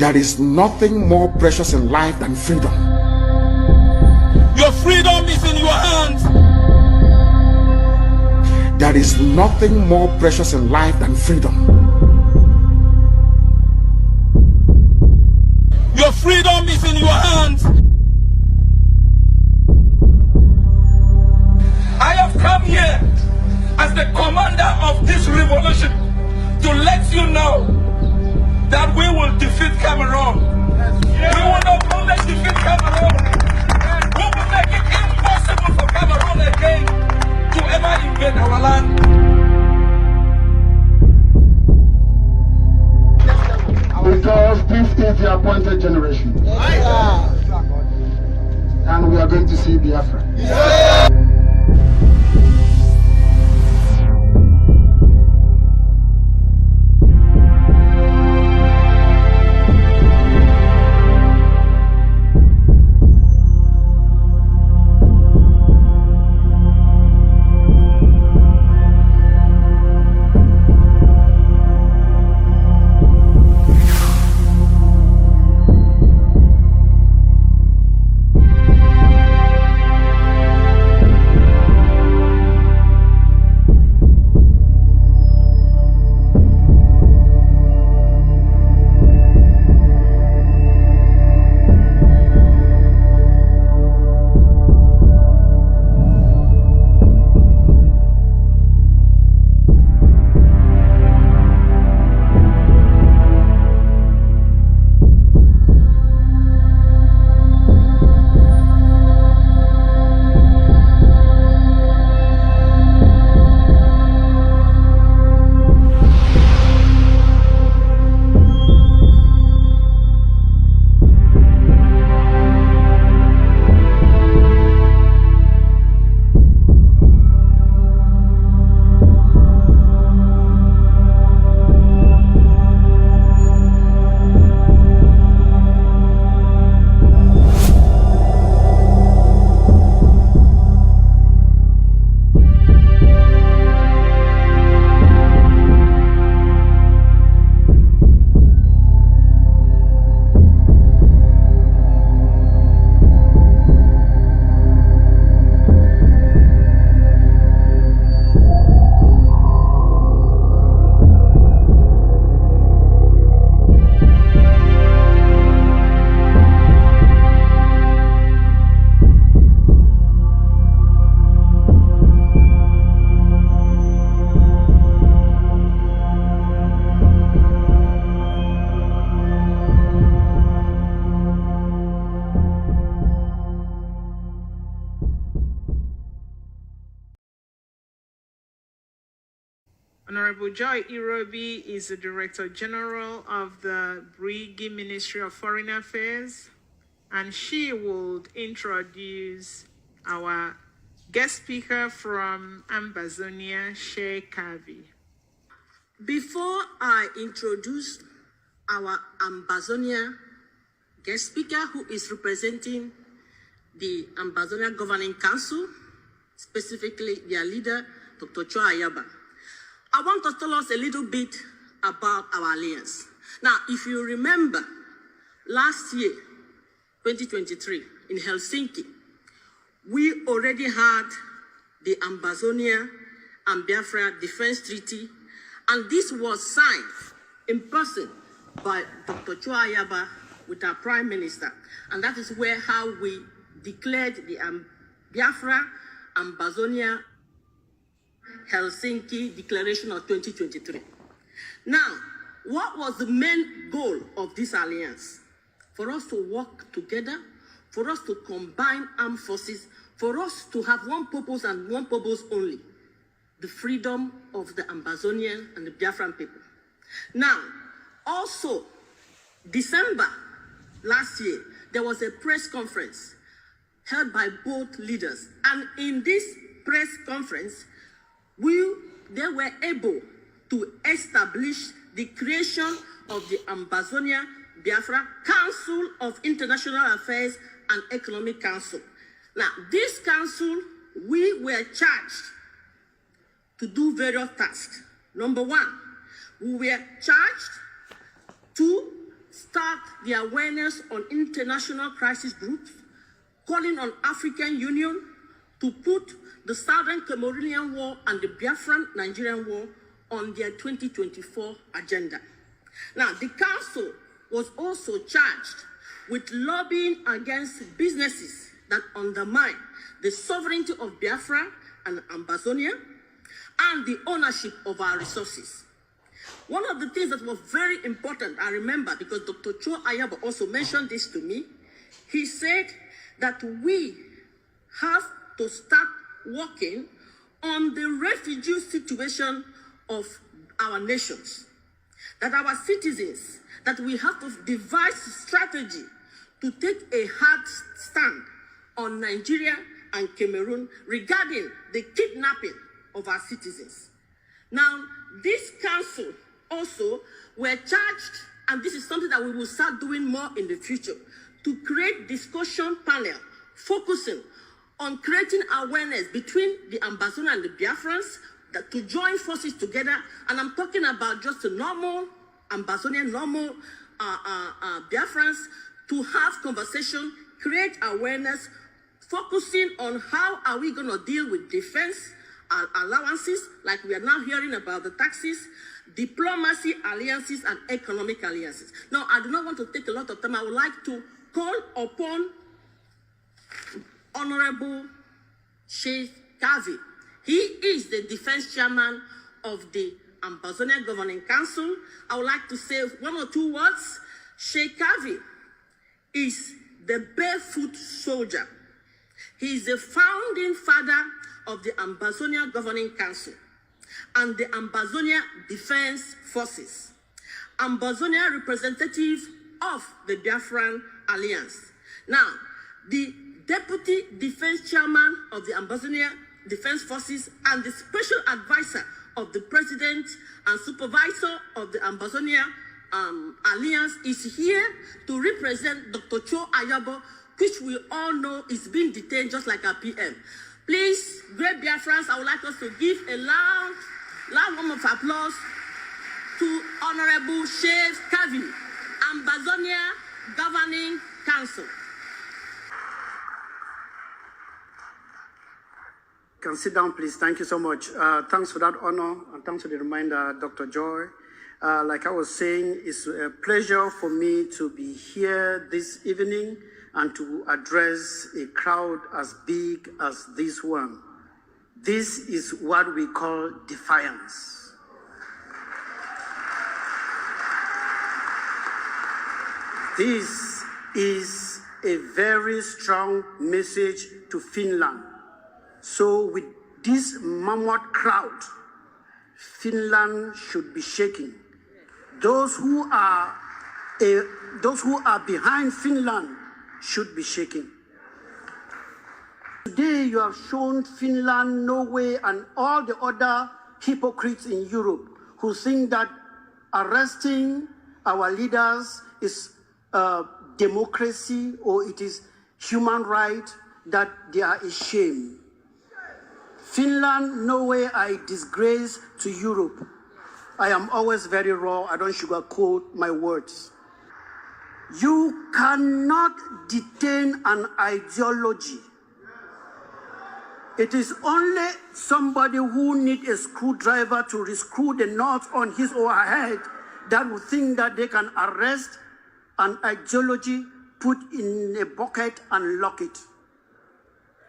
There is nothing more precious in life than freedom. Your freedom is in your hands. There is nothing more precious in life than freedom. Your freedom is in your hands. I have come here as the commander of this revolution to let you know that we will defeat Cameroon. We will not only defeat Cameroon, we will make it impossible for Cameroon again to ever invade our land. Because this is the appointed generation. And we are going to see Biafra. Honorable Joy Irobi is the Director General of the Brigi Ministry of Foreign Affairs, and she will introduce our guest speaker from Ambazonia, Sheikh Kavi. Before I introduce our Ambazonia guest speaker, who is representing the Ambazonia Governing Council, specifically their leader, Dr. Chua Ayaba, I want to tell us a little bit about our alliance. Now, if you remember, last year, 2023, in Helsinki, we already had the Ambazonia and Biafra Defense Treaty, and this was signed in person by Dr. Chua Ayaba with our Prime Minister. And that is how we declared the Biafra Ambazonia Helsinki Declaration of 2023. Now, what was the main goal of this alliance? For us to work together, for us to combine armed forces, for us to have one purpose and one purpose only: the freedom of the Ambazonian and the Biafran people. Now, also, December last year, there was a press conference held by both leaders. And in this press conference, they were able to establish the creation of the Ambazonia Biafra Council of International Affairs and Economic Council. Now, this council, we were charged to do various tasks. Number one, we were charged to start the awareness on international crisis groups, calling on African Union to put the Southern Cameroonian War and the Biafran Nigerian War on their 2024 agenda. Now, the council was also charged with lobbying against businesses that undermine the sovereignty of Biafra and Ambazonia and the ownership of our resources. One of the things that was very important, I remember, because Dr. Cho Ayabo also mentioned this to me, he said that we have to start working on the refugee situation of our nations. That our citizens, that we have to devise strategy to take a hard stand on Nigeria and Cameroon regarding the kidnapping of our citizens. Now, this council also were charged, and this is something that we will start doing more in the future, to create discussion panel focusing on creating awareness between the Ambazonia and the Biafrans, that to join forces together. And I'm talking about just the normal Ambazonian, normal Biafrans, to have conversation, create awareness, focusing on how are we going to deal with defense allowances, like we are now hearing about the taxes, diplomacy alliances, and economic alliances. Now, I do not want to take a lot of time. I would like to call upon Honorable Sheikh Kavi. He is the defense chairman of the Ambazonia Governing Council. I would like to say one or two words. Sheikh Kavi is the barefoot soldier. He is the founding father of the Ambazonia Governing Council and the Ambazonia Defense Forces. Ambazonia representative of the Biafran Alliance. Now, the Deputy Defense Chairman of the Ambazonia Defense Forces and the Special Advisor of the President and Supervisor of the Ambazonia Alliance is here to represent Dr. Cho Ayabo, which we all know is being detained just like our PM. Please, great Biafrans, I would like us to give a loud warm of applause to Honorable Sheikh Kavi, Ambazonia Governing Council. Can sit down, please. Thank you so much. Thanks for that honor, and thanks for the reminder, Dr. Joy. Like I was saying, it's a pleasure for me to be here this evening and to address a crowd as big as this one. This is what we call defiance. This is a very strong message to Finland. So with this mammoth crowd, Finland should be shaking. Those who are behind Finland should be shaking. Today you have shown Finland, Norway, and all the other hypocrites in Europe who think that arresting our leaders is democracy or it is human right, that they are ashamed. Finland, Norway are a disgrace to Europe. I am always very raw. I don't sugarcoat my words. You cannot detain an ideology. It is only somebody who needs a screwdriver to rescrew the knots on his or her head that will think that they can arrest an ideology, put in a bucket and lock it.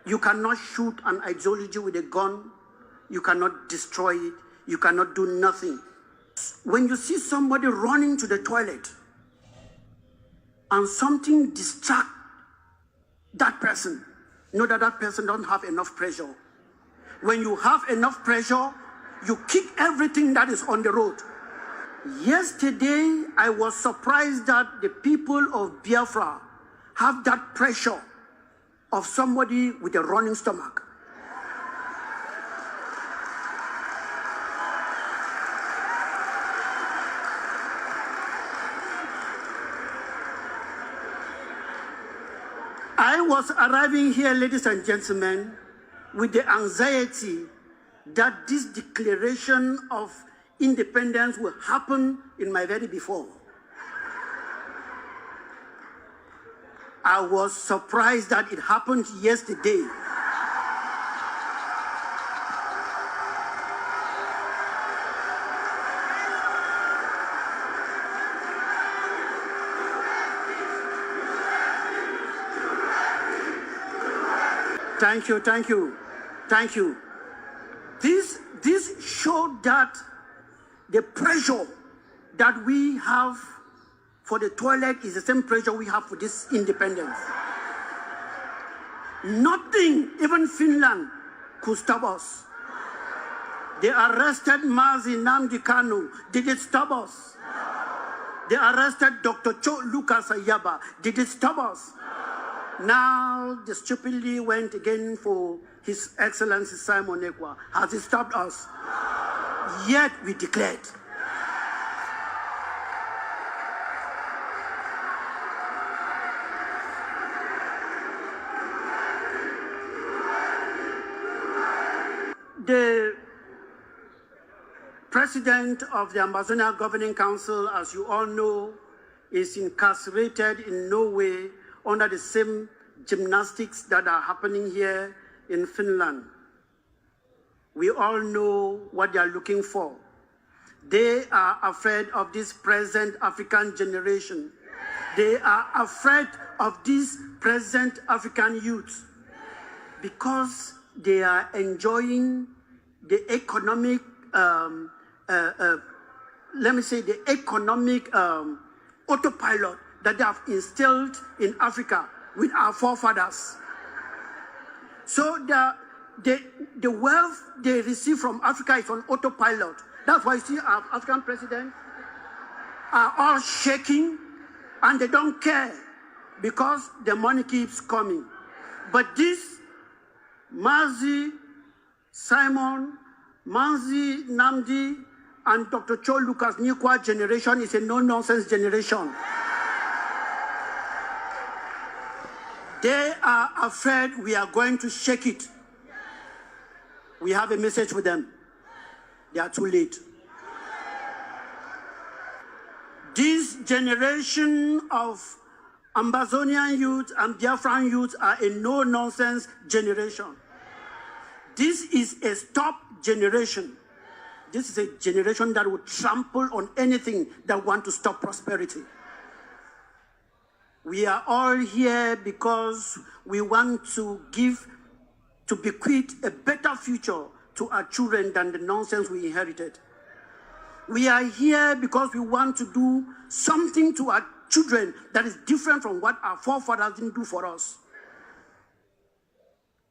You cannot shoot an ideology with a gun. You cannot destroy it. You cannot do nothing. When you see somebody running to the toilet and something distracts that person, know that that person doesn't have enough pressure. When you have enough pressure, you kick everything that is on the road. Yesterday, I was surprised that the people of Biafra have that pressure of somebody with a running stomach. I was arriving here, ladies and gentlemen, with the anxiety that this declaration of independence will happen in my very before. I was surprised that it happened yesterday. Thank you, thank you, thank you. This showed that the pressure that we have for the toilet is the same pressure we have for this independence. Nothing, even Finland, could stop us. They arrested Mazi Nnamdi Kanu. Did it stop us? They arrested Dr. Cho Lucas Ayaba. Did it stop us? Now they stupidly went again for His Excellency Simon Ekwa. Has it stopped us? Yet we declared. The president of the Ambazonia Governing Council, as you all know, is incarcerated in Norway under the same gymnastics that are happening here in Finland. We all know what they are looking for. They are afraid of this present African generation. They are afraid of this present African youth because they are enjoying the economic, let me say, the economic autopilot that they have instilled in Africa with our forefathers. So the wealth they receive from Africa is on autopilot. That's why you see our African presidents are all shaking and they don't care because the money keeps coming. But this Mazi, Simon, Mazi Nnamdi, and Dr. Cho Lucas Nikwa generation is a no-nonsense generation. They are afraid we are going to shake it. We have a message for them. They are too late. This generation of Ambazonian youth and Biafran youth are a no-nonsense generation. This is a stop generation. This is a generation that will trample on anything that wants to stop prosperity. We are all here because we want to bequeath a better future to our children than the nonsense we inherited. We are here because we want to do something to our children that is different from what our forefathers didn't do for us.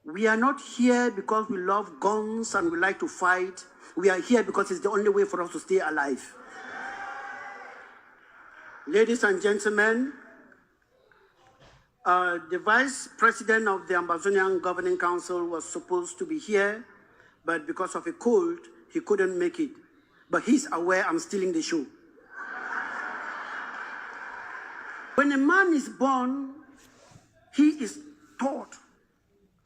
We are not here because we love guns and we like to fight. We are here because it's the only way for us to stay alive. Ladies and gentlemen, the vice president of the Ambazonian Governing Council was supposed to be here, but because of a cold, he couldn't make it. But he's aware I'm stealing the show. When a man is born, he is taught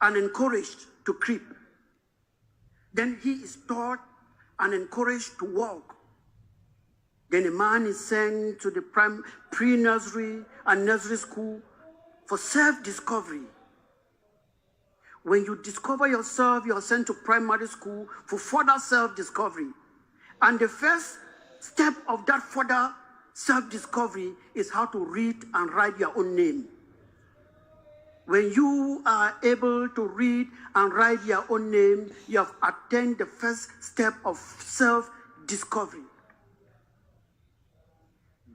and encouraged to creep. Then he is taught and encouraged to walk. Then a man is sent to the pre-nursery and nursery school for self-discovery. When you discover yourself, you are sent to primary school for further self-discovery. And the first step of that further self-discovery is how to read and write your own name. When you are able to read and write your own name, you have attained the first step of self-discovery.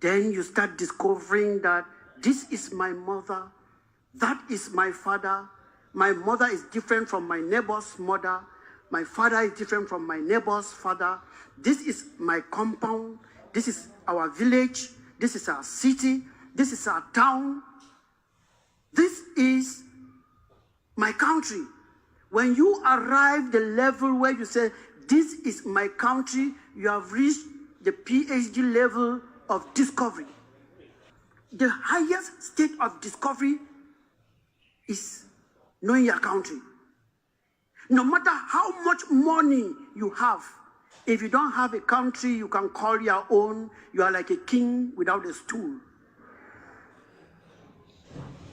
Then you start discovering that this is my mother, that is my father. My mother is different from my neighbor's mother. My father is different from my neighbor's father. This is my compound. This is our village. This is our city. This is our town. This is my country. When you arrive the level where you say, this is my country, you have reached the PhD level of discovery. The highest state of discovery is knowing your country. No matter how much money you have, if you don't have a country you can call your own, you are like a king without a stool.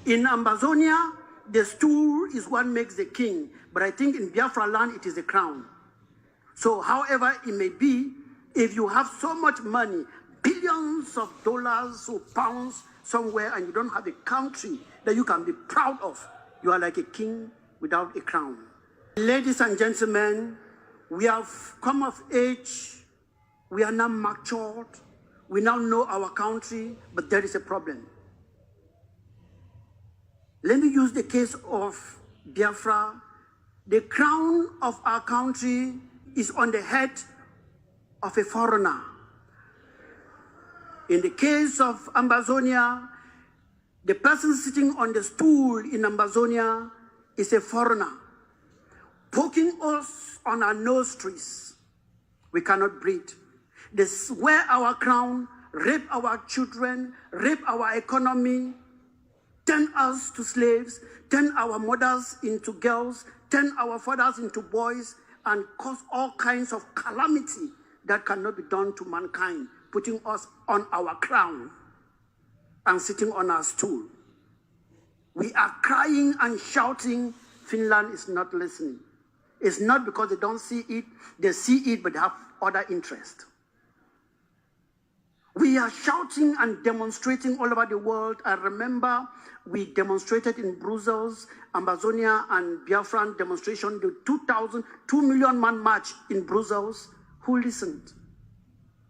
In Ambazonia, the stool is what makes the king, but I think in Biafra land, it is the crown. So however it may be, if you have so much money, billions of dollars or pounds somewhere, and you don't have a country that you can be proud of, you are like a king without a crown. Ladies and gentlemen, we have come of age, we are now matured, we now know our country, but there is a problem. Let me use the case of Biafra. The crown of our country is on the head of a foreigner. In the case of Ambazonia, the person sitting on the stool in Ambazonia is a foreigner, poking us on our nostrils. We cannot breathe. They wear our crown, rape our children, rape our economy, turn us to slaves, turn our mothers into girls, turn our fathers into boys, and cause all kinds of calamity that cannot be done to mankind, putting us on our crown and sitting on our stool. We are crying and shouting. Finland is not listening. It's not because they don't see it. They see it, but they have other interests. We are shouting and demonstrating all over the world. I remember we demonstrated in Brussels, Ambazonia and Biafran demonstration, the 2 million man march in Brussels. Who listened?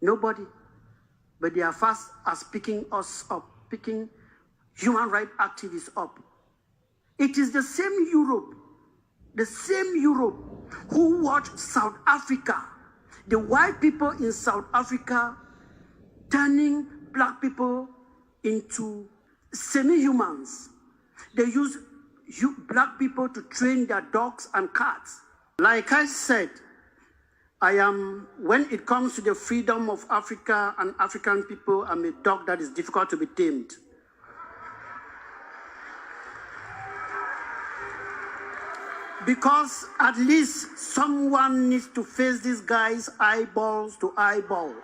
Nobody. But they are fast as picking us up, picking human rights activists up. It is the same Europe who watched South Africa, the white people in South Africa turning black people into semi-humans. They use black people to train their dogs and cats. Like I said, when it comes to the freedom of Africa and African people, I'm a dog that is difficult to be tamed. Because at least someone needs to face these guys eyeballs to eyeballs.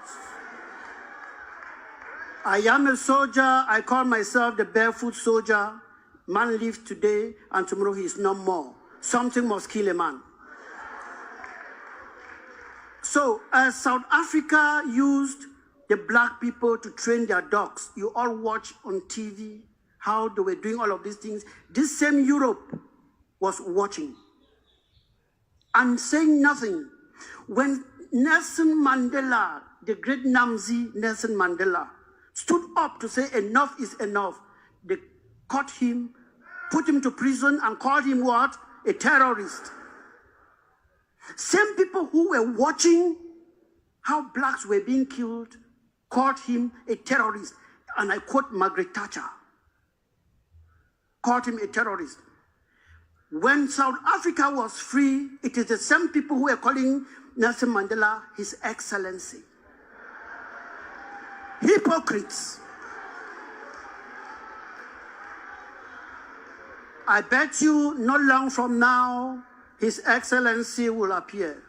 I am a soldier. I call myself the barefoot soldier. Man lives today, and tomorrow he is no more. Something must kill a man. So, as South Africa used the black people to train their dogs, you all watch on TV how they were doing all of these things. This same Europe was watching and saying nothing. When Nelson Mandela, the great Namzi Nelson Mandela, stood up to say enough is enough, they caught him, put him to prison, and called him what? A terrorist. Same people who were watching how blacks were being killed called him a terrorist. And I quote Margaret Thatcher, called him a terrorist. When South Africa was free, it is the same people who were calling Nelson Mandela His Excellency. Hypocrites. I bet you not long from now, His Excellency will appear.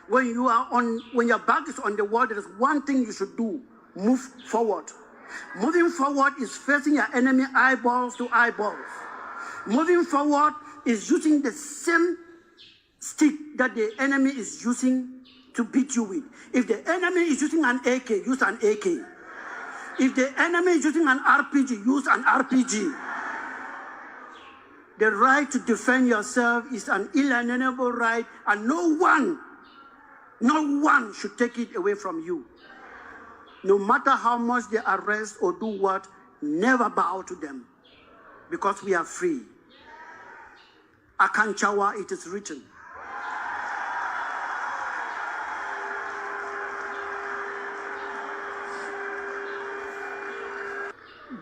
When your back is on the wall, there is one thing you should do: move forward. Moving forward is facing your enemy eyeballs to eyeballs. Moving forward is using the same stick that the enemy is using to beat you with. If the enemy is using an AK, use an AK. If the enemy is using an RPG, use an RPG. The right to defend yourself is an inalienable right, and no one should take it away from you. No matter how much they arrest or do what, never bow to them, because we are free. Akanchawa, it is written.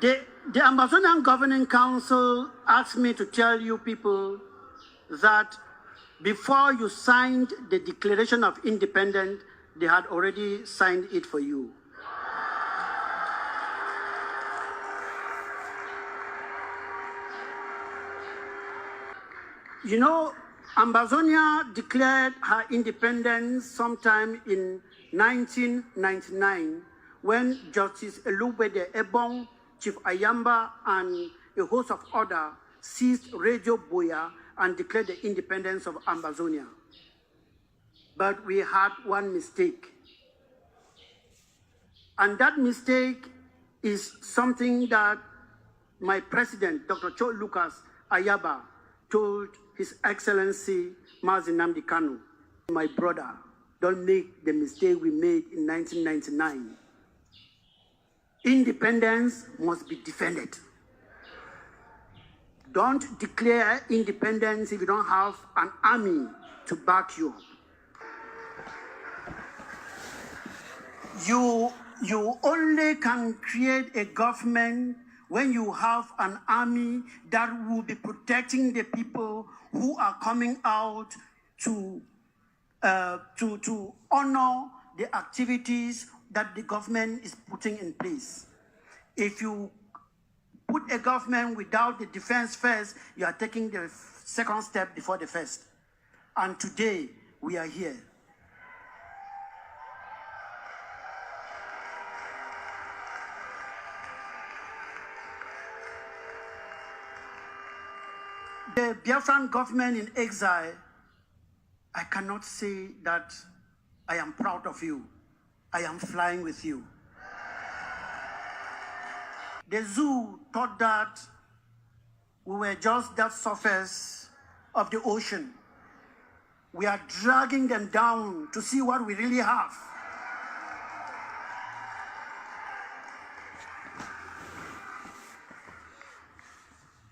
The Ambazonian Governing Council asked me to tell you people that before you signed the Declaration of Independence, they had already signed it for you. You know, Ambazonia declared her independence sometime in 1999 when Justice Elubede Ebong, Chief Ayamba, and a host of others seized Radio Boya and declared the independence of Ambazonia. But we had one mistake. And that mistake is something that my president, Dr. Cho Lucas Ayaba, told His Excellency Mazi Nnamdi Kanu, my brother, don't make the mistake we made in 1999. Independence must be defended. Don't declare independence if you don't have an army to back you up. You only can create a government when you have an army that will be protecting the people who are coming out to honor the activities that the government is putting in place. If you put a government without the defense first, you are taking the second step before the first. And today, we are here. The Biafran government in exile, I cannot say that I am proud of you. I am flying with you. The zoo thought that we were just that surface of the ocean. We are dragging them down to see what we really have.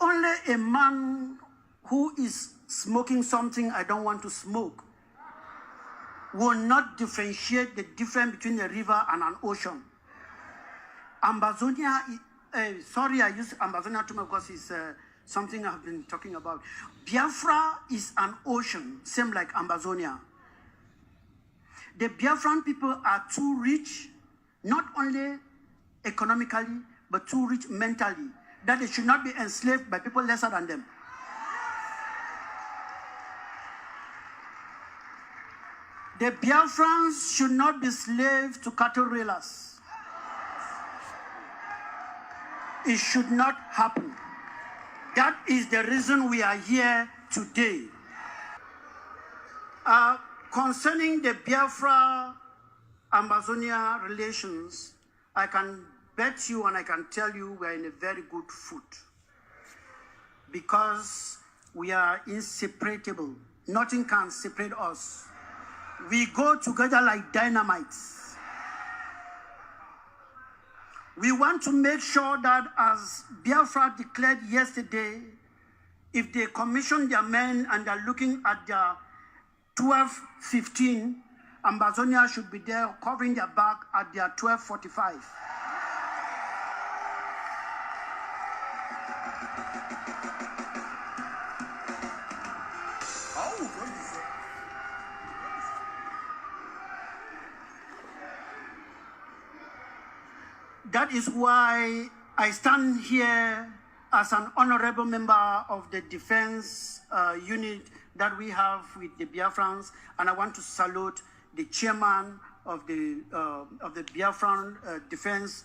Only a man who is smoking something I don't want to smoke will not differentiate the difference between a river and an ocean. Ambazonia, sorry I use Ambazonia too much because it's something I've been talking about. Biafra is an ocean, same like Ambazonia. The Biafran people are too rich, not only economically, but too rich mentally, that they should not be enslaved by people lesser than them. The Biafrans should not be slaves to cattle railers. It should not happen. That is the reason we are here today. Concerning the Biafra-Ambazonia relations, I can bet you and I can tell you we are in a very good foot because we are inseparable. Nothing can separate us. We go together like dynamites. We want to make sure that as Biafra declared yesterday, if they commission their men and they're looking at their 12:15, Ambazonia should be there covering their back at their 12:45. That is why I stand here as an honorable member of the defense unit that we have with the Biafrans, and I want to salute the chairman of the Biafran defense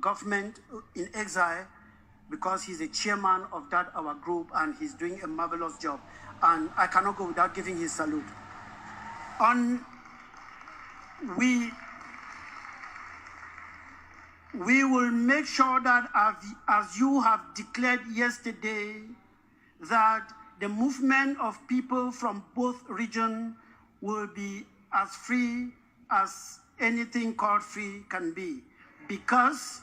government in exile, because he's a chairman of that our group, and he's doing a marvelous job. And I cannot go without giving his salute. We will make sure that as you have declared yesterday, that the movement of people from both regions will be as free as anything called free can be. Because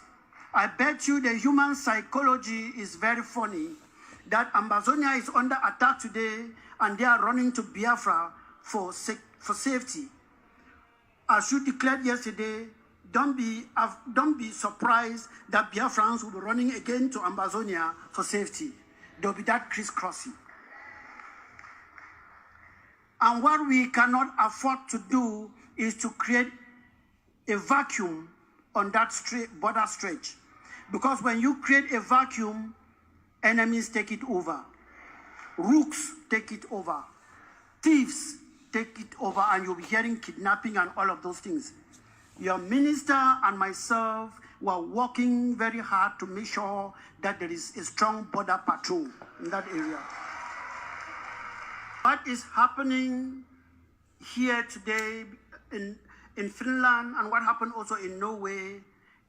I bet you the human psychology is very funny, that Ambazonia is under attack today and they are running to Biafra for safety. As you declared yesterday, don't be surprised that Biafrans will be running again to Ambazonia for safety. There will be that crisscrossing. And what we cannot afford to do is to create a vacuum on that border stretch. Because when you create a vacuum, enemies take it over. Rooks take it over. Thieves take it over, and you'll be hearing kidnapping and all of those things. Your minister and myself were working very hard to make sure that there is a strong border patrol in that area. What is happening here today in Finland and what happened also in Norway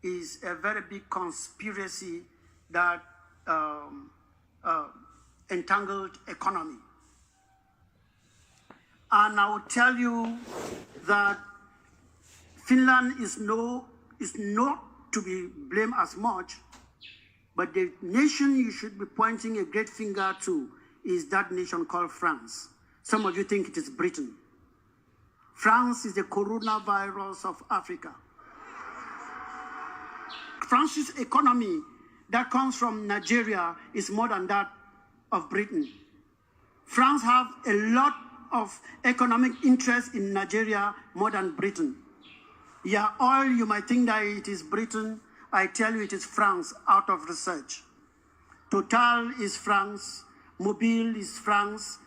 is a very big conspiracy that entangled economy. And I will tell you that Finland is not to be blamed as much, but the nation you should be pointing a great finger to is that nation called France. Some of you think it is Britain. France is the coronavirus of Africa. France's economy that comes from Nigeria is more than that of Britain. France have a lot of economic interest in Nigeria more than Britain. Yeah, oil, you might think that it is Britain. I tell you it is France out of research. Total is France, Mobil is France,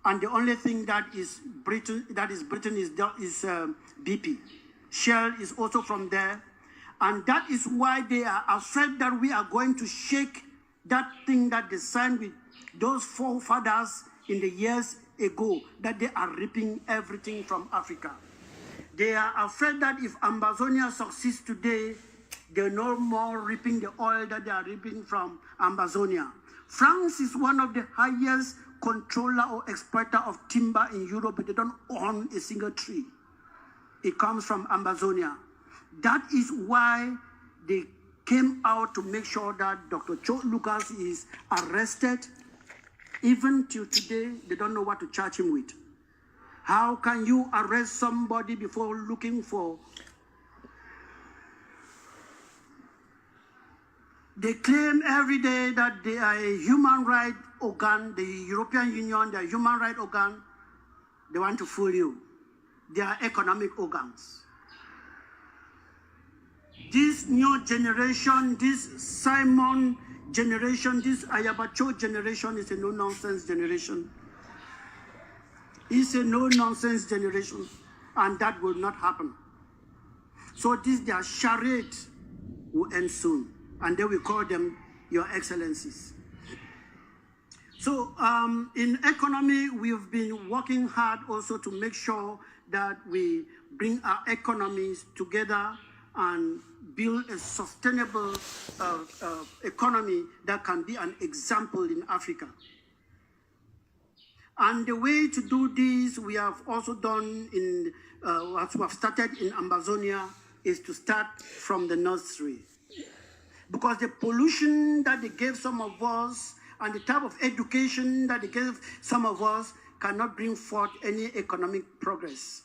and the only thing that is Britain is BP. Shell is also from there. And that is why they are afraid that we are going to shake that thing that they signed with those forefathers in the years ago, that they are ripping everything from Africa. They are afraid that if Ambazonia succeeds today, they're no more ripping the oil that they are ripping from Ambazonia. France is one of the highest controller or exporter of timber in Europe, but they don't own a single tree. It comes from Ambazonia. That is why they came out to make sure that Dr. Cho Lucas is arrested. Even till today, they don't know what to charge him with. How can you arrest somebody before looking for? They claim every day that they are a human rights organ, the European Union, they are human rights organ. They want to fool you. They are economic organs. This new generation, this Simon generation, this Ayabacho generation is a no-nonsense generation. It's a no-nonsense generation, and that will not happen. So their charade will end soon, and they will call them Your Excellencies. So in economy, we've been working hard also to make sure that we bring our economies together and build a sustainable economy that can be an example in Africa. And the way to do this, we have also done in, what we have started in Ambazonia, is to start from the nursery. Because the pollution that they gave some of us and the type of education that they gave some of us cannot bring forth any economic progress.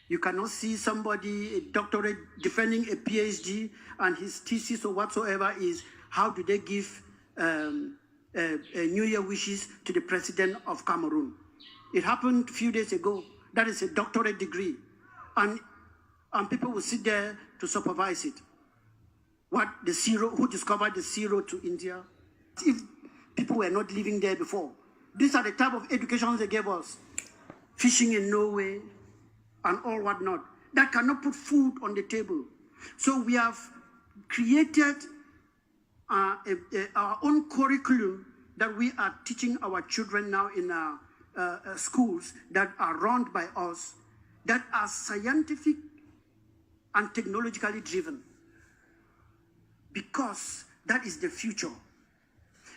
You cannot see somebody, a doctorate, defending a PhD, and his thesis or whatsoever is how do they give New Year wishes to the president of Cameroon. It happened a few days ago. That is a doctorate degree. And people will sit there to supervise it. Who discovered the zero to India? If people were not living there before. These are the type of educations they gave us. Fishing in Norway and all whatnot. That cannot put food on the table. So we have created our own curriculum that we are teaching our children now in our schools that are run by us, that are scientific and technologically driven. Because that is the future.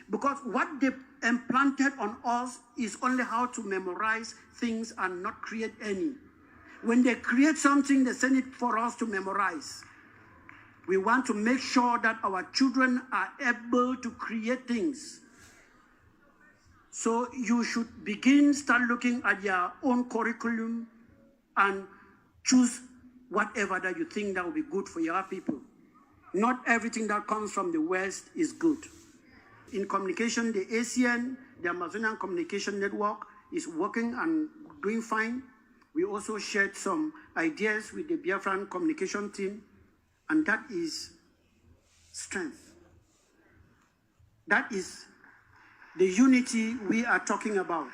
Because what they implanted on us is only how to memorize things and not create any. When they create something, they send it for us to memorize. We want to make sure that our children are able to create things. So you should start looking at your own curriculum and choose whatever that you think that will be good for your people. Not everything that comes from the West is good. In communication, the ASEAN, the Amazonian Communication Network, is working and doing fine. We also shared some ideas with the Biafran communication team, and that is strength. That is the unity we are talking about.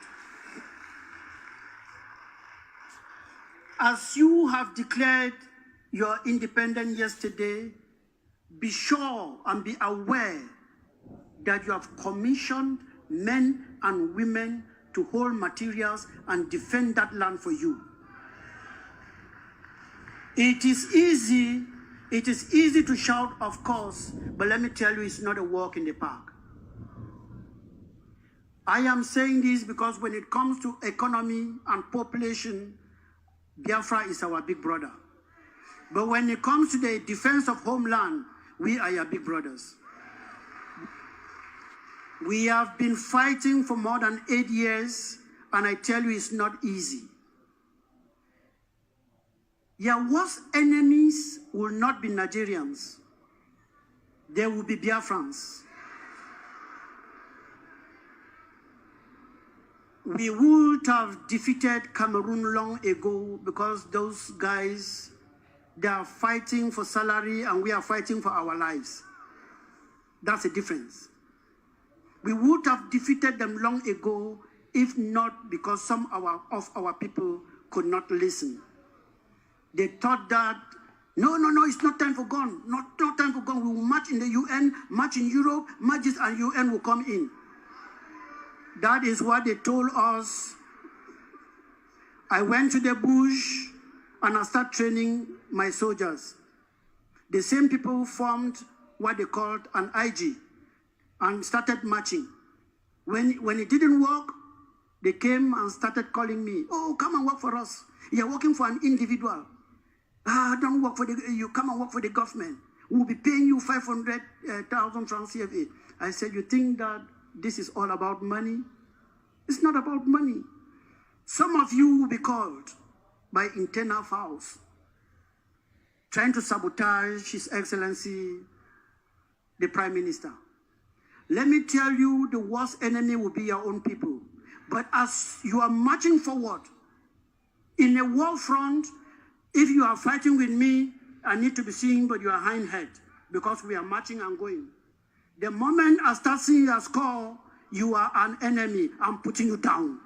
As you have declared your independence yesterday, be sure and be aware that you have commissioned men and women to hold materials and defend that land for you. It is easy to shout, of course, but let me tell you, it's not a walk in the park. I am saying this because when it comes to economy and population, Biafra is our big brother. But when it comes to the defense of homeland, we are your big brothers. We have been fighting for more than 8 years, and I tell you, it's not easy. Your worst enemies will not be Nigerians. They will be Biafrans. We would have defeated Cameroon long ago because those guys, they are fighting for salary and we are fighting for our lives. That's the difference. We would have defeated them long ago if not because some of our people could not listen. They thought that, no, it's not time for gun. Not time for gun. We will march in the UN, march in Europe, marches and UN will come in. That is what they told us. I went to the bush and I started training my soldiers. The same people formed what they called an IG and started marching. When it didn't work, they came and started calling me, oh, come and work for us. You're working for an individual. Don't work for you come and work for the government. We'll be paying you 500,000 francs CFA. I said, you think that this is all about money? It's not about money. Some of you will be called by internal fouls, trying to sabotage His Excellency, the Prime Minister. Let me tell you, the worst enemy will be your own people. But as you are marching forward, in a war front, if you are fighting with me, I need to be seeing but you are hindhead because we are marching and going. The moment I start seeing your score, you are an enemy. I'm putting you down.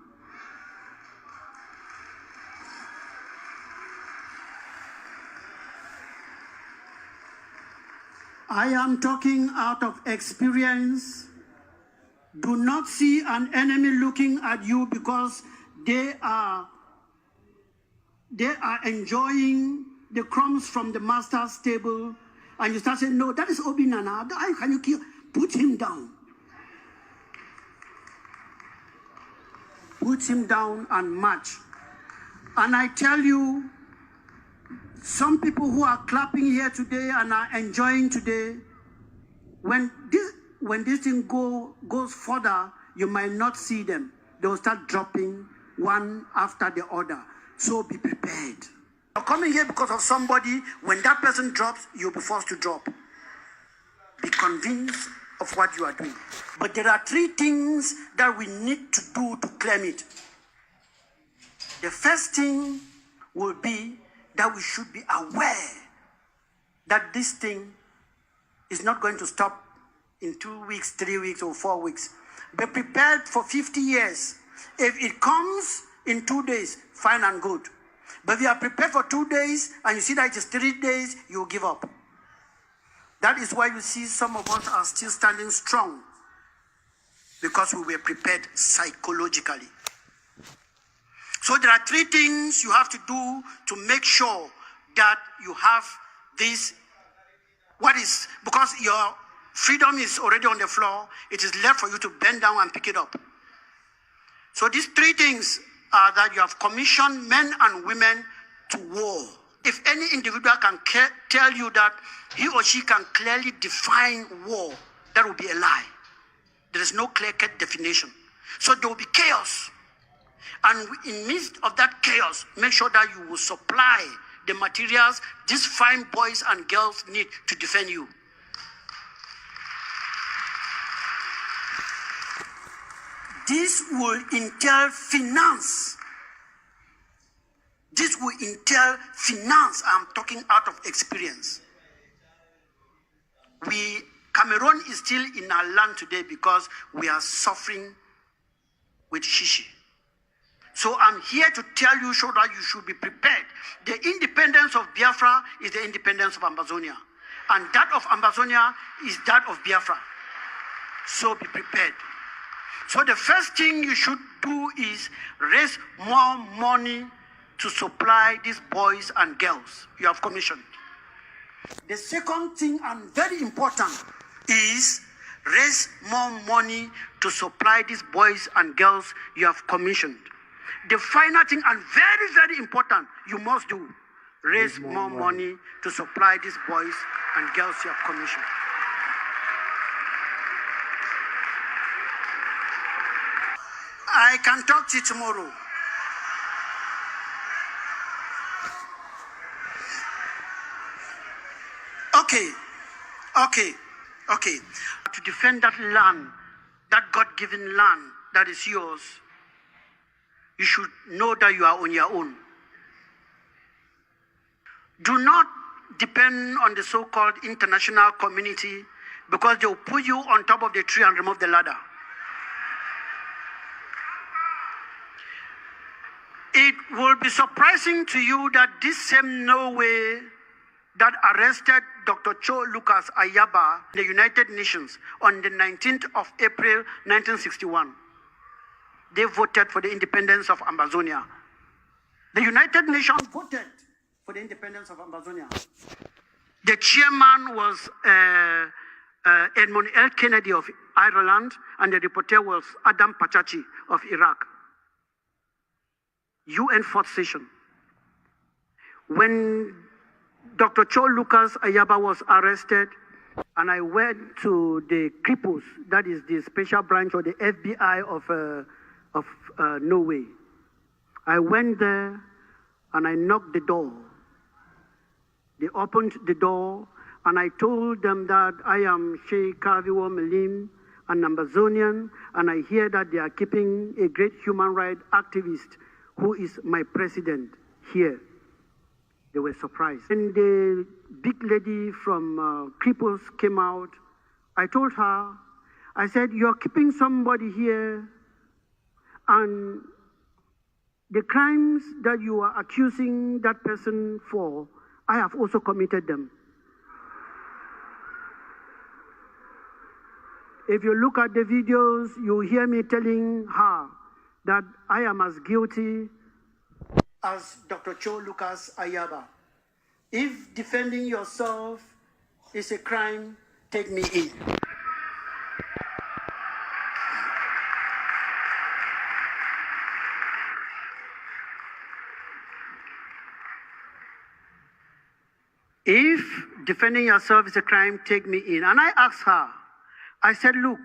I am talking out of experience. Do not see an enemy looking at you because they are enjoying the crumbs from the master's table, and you start saying, no, that is Obinana. How can you kill? Put him down. Put him down and march. And I tell you, some people who are clapping here today and are enjoying today, when this thing goes further, you might not see them. They will start dropping one after the other. So be prepared. You're coming here because of somebody. When that person drops, you'll be forced to drop. Be convinced of what you are doing. But there are 3 things that we need to do to claim it. The first thing will be that we should be aware that this thing is not going to stop in 2 weeks, 3 weeks, or 4 weeks. Be prepared for 50 years. If it comes in 2 days, fine and good. But if you are prepared for 2 days and you see that it is 3 days, you will give up. That is why you see some of us are still standing strong, because we were prepared psychologically. So there are 3 things you have to do to make sure that you have this. Because your freedom is already on the floor, it is left for you to bend down and pick it up. So these 3 things are that you have commissioned men and women to war. If any individual can tell you that he or she can clearly define war, that will be a lie. There is no clear-cut definition. So there will be chaos. And in the midst of that chaos, make sure that you will supply the materials these fine boys and girls need to defend you. This will entail finance. This will entail finance. I'm talking out of experience. We Cameroon is still in our land today because we are suffering with shishi. So I'm here to tell you so that you should be prepared. The independence of Biafra is the independence of Ambazonia. And that of Ambazonia is that of Biafra. So be prepared. So the first thing you should do is raise more money to supply these boys and girls you have commissioned. The second thing, and very important, is raise more money to supply these boys and girls you have commissioned. The final thing, and very, very important, you must do, raise more money to supply these boys and girls you have commissioned. I can talk to you tomorrow. Okay. To defend that land, that God-given land that is yours, you should know that you are on your own. Do not depend on the so-called international community because they will put you on top of the tree and remove the ladder. It will be surprising to you that this same Norway that arrested Dr. Cho Lucas Ayaba in the United Nations on the 19th of April 1961, they voted for the independence of Ambazonia. The United Nations voted for the independence of Ambazonia. The chairman was Edmund L. Kennedy of Ireland, and the reporter was Adam Pachachi of Iraq. UN fourth session. When Dr. Cho Lucas Ayaba was arrested, and I went to the Kripos, that is the special branch of the FBI of Norway. I went there and I knocked the door. They opened the door and I told them that I am Sheikh Kaviwo Melim, an Ambazonian, and I hear that they are keeping a great human rights activist who is my president here. They were surprised. When the big lady from Kripos came out, I told her, I said, you're keeping somebody here, and the crimes that you are accusing that person for, I have also committed them. If you look at the videos, you hear me telling her that I am as guilty as Dr. Cho Lucas Ayaba. If defending yourself is a crime, take me in. If defending yourself is a crime, take me in. And I asked her, I said, look,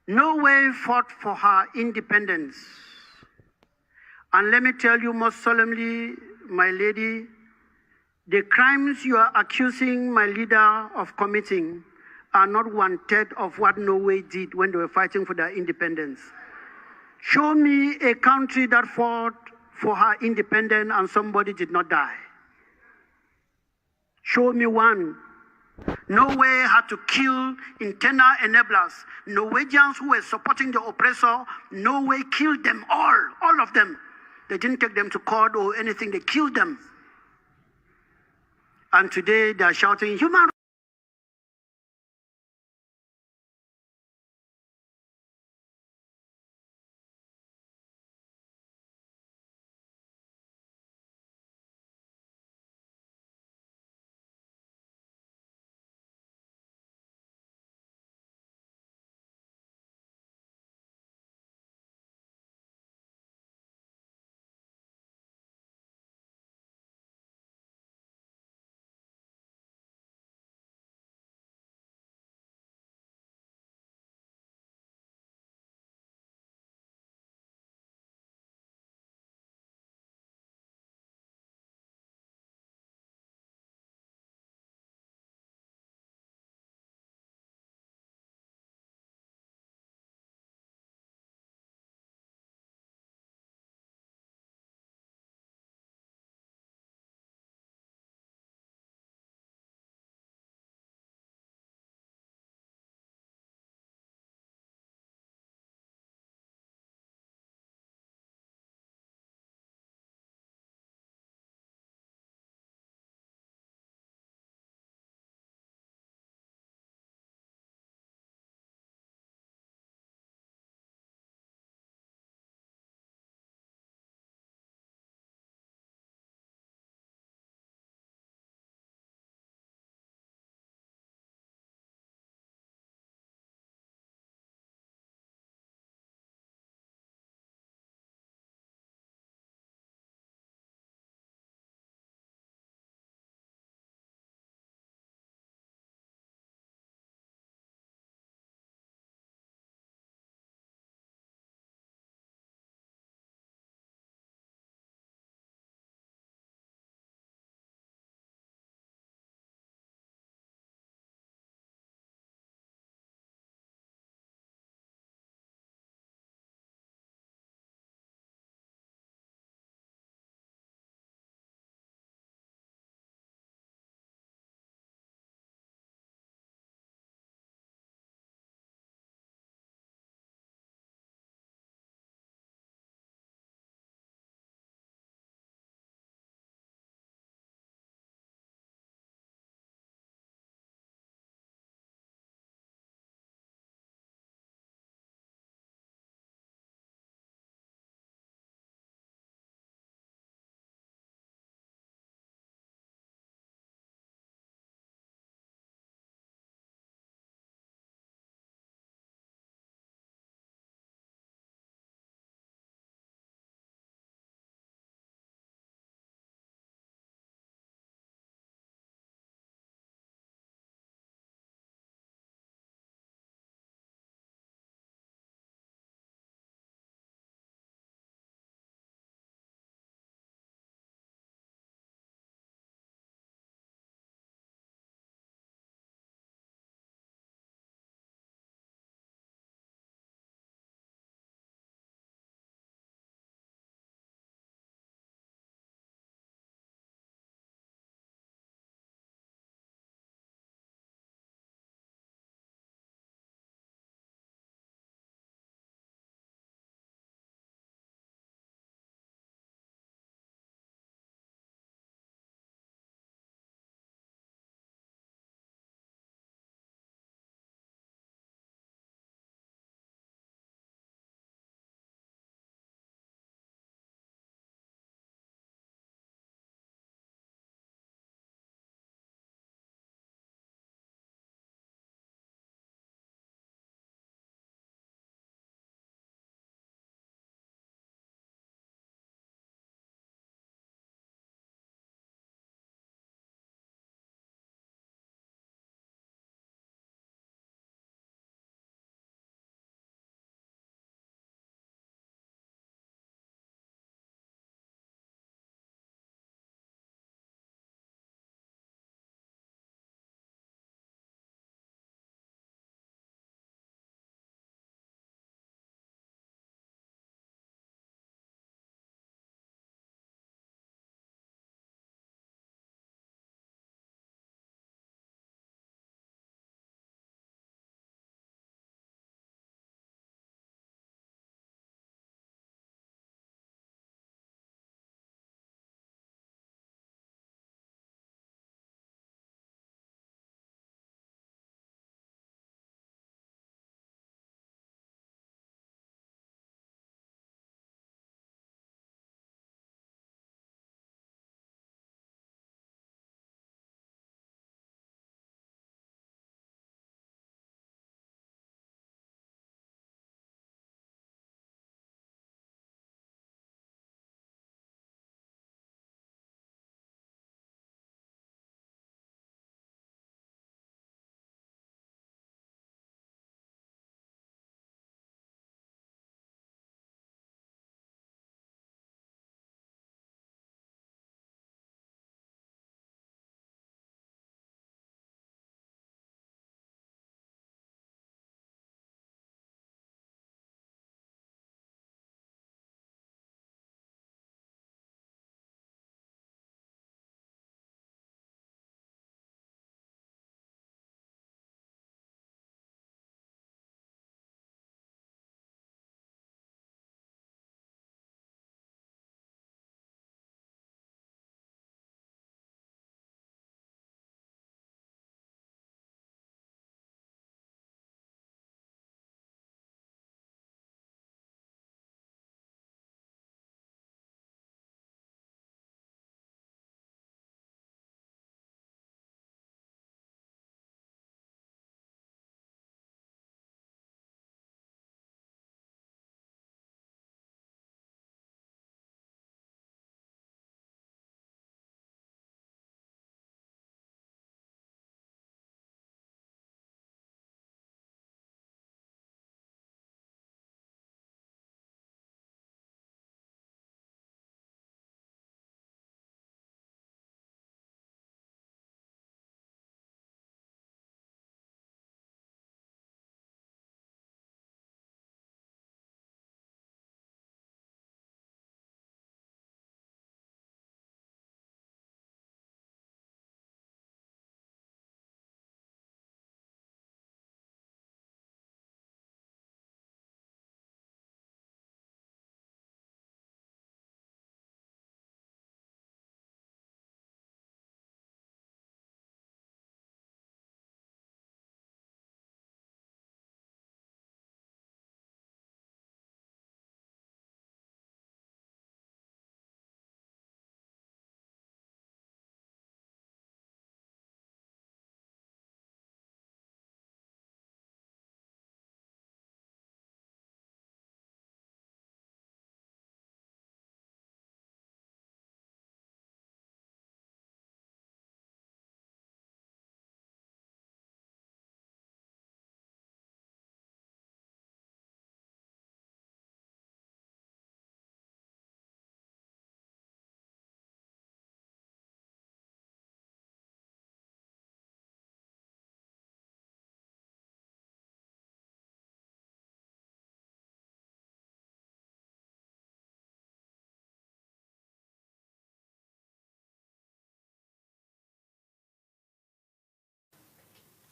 Norway fought for her independence. And let me tell you most solemnly, my lady, the crimes you are accusing my leader of committing are not 1/3 of what Norway did when they were fighting for their independence. Show me a country that fought for her independence and somebody did not die. Show me one. Norway had to kill internal enablers. Norwegians who were supporting the oppressor, Norway killed them all of them. They didn't take them to court or anything, they killed them. And today they are shouting, human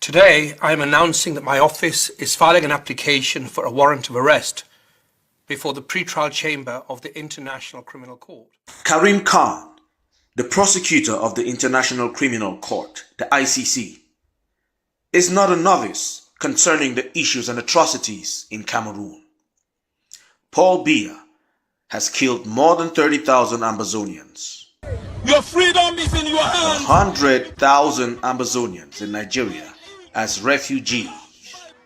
Today, I am announcing that my office is filing an application for a warrant of arrest before the pretrial chamber of the International Criminal Court. Karim Khan, the prosecutor of the International Criminal Court, the ICC, is not a novice concerning the issues and atrocities in Cameroon. Paul Biya has killed more than 30,000 Ambazonians. Your freedom is in your hands. 100,000 Ambazonians in Nigeria as refugees.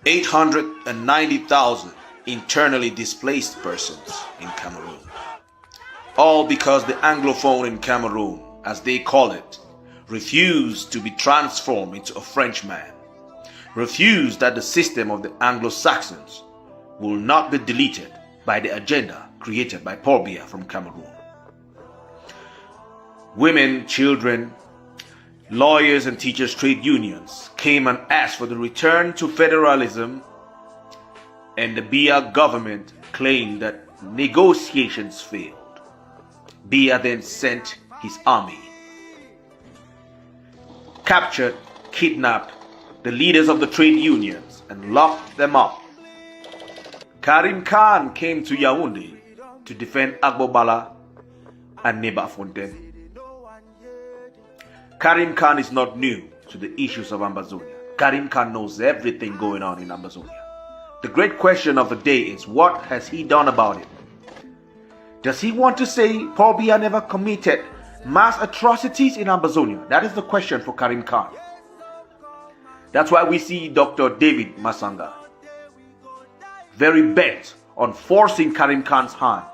890,000 internally displaced persons in Cameroon. All because the Anglophone in Cameroon, as they call it, refused to be transformed into a Frenchman. Refused that the system of the Anglo-Saxons will not be deleted by the agenda created by Paul Biya from Cameroon. Women, children, lawyers and teachers' trade unions came and asked for the return to federalism, and the Biya government claimed that negotiations failed. Biya then sent his army, captured, kidnapped the leaders of the trade unions and locked them up. Karim Khan came to Yaoundé to defend Agbobala and Neba Fontaine. Karim Khan is not new to the issues of Ambazonia. Karim Khan knows everything going on in Ambazonia. The great question of the day is, what has he done about it? Does he want to say Paul Biya never committed mass atrocities in Ambazonia? That is the question for Karim Khan. That's why we see Dr. David Masanga very bent on forcing Karim Khan's hand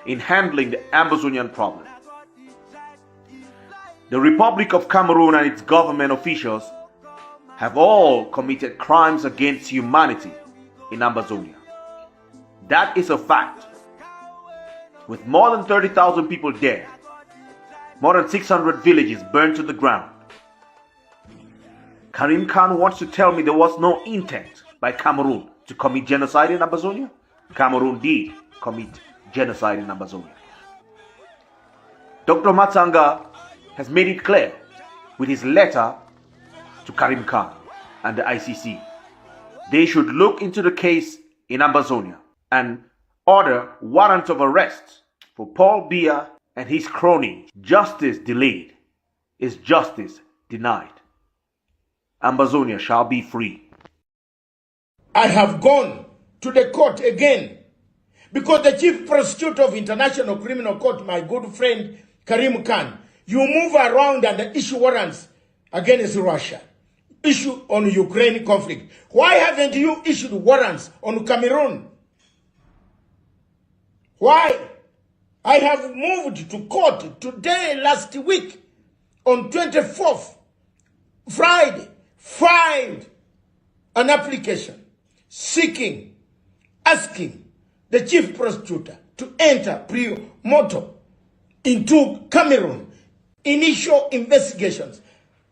in handling the Ambazonian problem. The Republic of Cameroon and its government officials have all committed crimes against humanity in Ambazonia. That is a fact. With more than 30,000 people dead, more than 600 villages burned to the ground. Karim Khan wants to tell me there was no intent by Cameroon to commit genocide in Ambazonia? Cameroon did commit genocide in Ambazonia. Dr. Matsanga has made it clear with his letter to Karim Khan and the ICC. They should look into the case in Ambazonia and order warrant of arrest for Paul Biya and his cronies. Justice delayed is justice denied. Ambazonia shall be free. I have gone to the court again because the chief prosecutor of International Criminal Court, my good friend Karim Khan, you move around and issue warrants against Russia, issue on Ukraine conflict. Why haven't you issued warrants on Cameroon? Why? I have moved to court today, last week, on 24th, Friday, filed an application asking the chief prosecutor to enter pre moto into Cameroon, initial investigations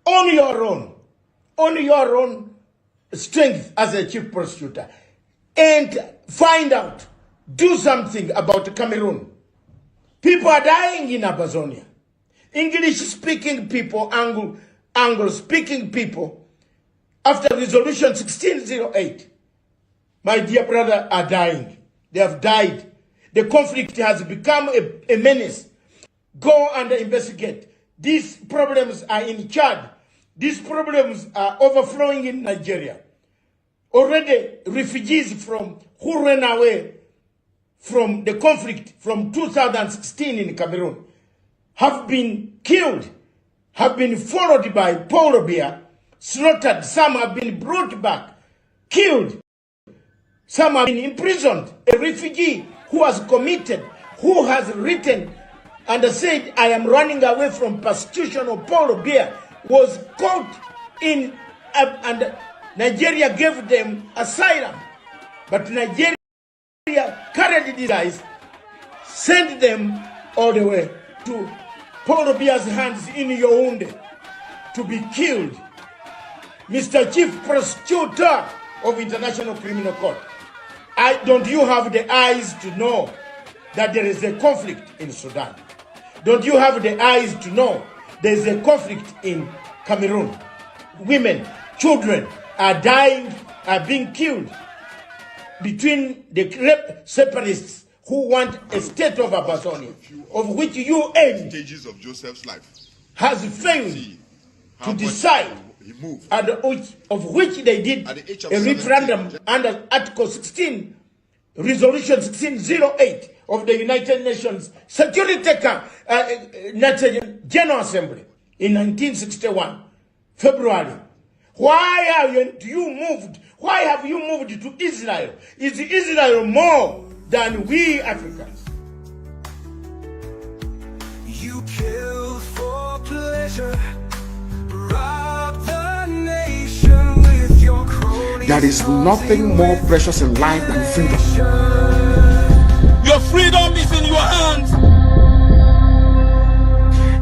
on your own strength as a chief prosecutor, and find out, do something about Cameroon. People are dying in Ambazonia. English-speaking people, Anglo-speaking people, after Resolution 1608, my dear brother, are dying. They have died. The conflict has become a menace. Go and investigate. These problems are in Chad. These problems are overflowing in Nigeria. Already, refugees who ran away from the conflict from 2016 in Cameroon have been killed, have been followed by Paul Biya, slaughtered. Some have been brought back, killed. Some have been imprisoned. A refugee who has committed, who has written and said, I am running away from persecution of Paul Biya, was caught in, and Nigeria gave them asylum. But Nigeria carried these guys, sent them all the way to Paul Biya's hands in Yaoundé to be killed. Mr. Chief Prosecutor of International Criminal Court, don't you have the eyes to know that there is a conflict in Sudan? Don't you have the eyes to know there is a conflict in Cameroon? Women, children are dying, are being killed between the separatists who want a state of Ambazonia, of which UN stages of Joseph's life has failed to decide, of which they did a referendum under Article 16, Resolution 1608 of the United Nations Security General Assembly in 1961, February. Why have you moved to Israel? Is Israel more than we Africans? You kill for pleasure, rob the nation with your cronies. There is nothing more precious in life than freedom. Your freedom is in your hands.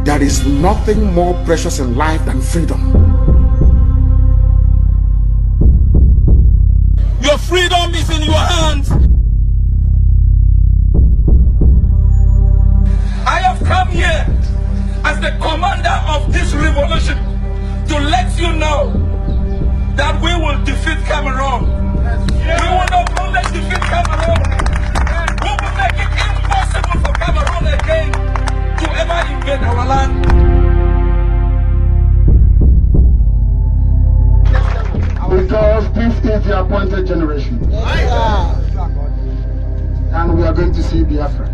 There is nothing more precious in life than freedom. Your freedom is in your hands. I have come here as the commander of this revolution to let you know that we will defeat Cameroon. We will not only defeat Cameroon, we will make it impossible for Cameroon again to ever invade our land. Because this is the appointed generation. And we are going to see Biafra.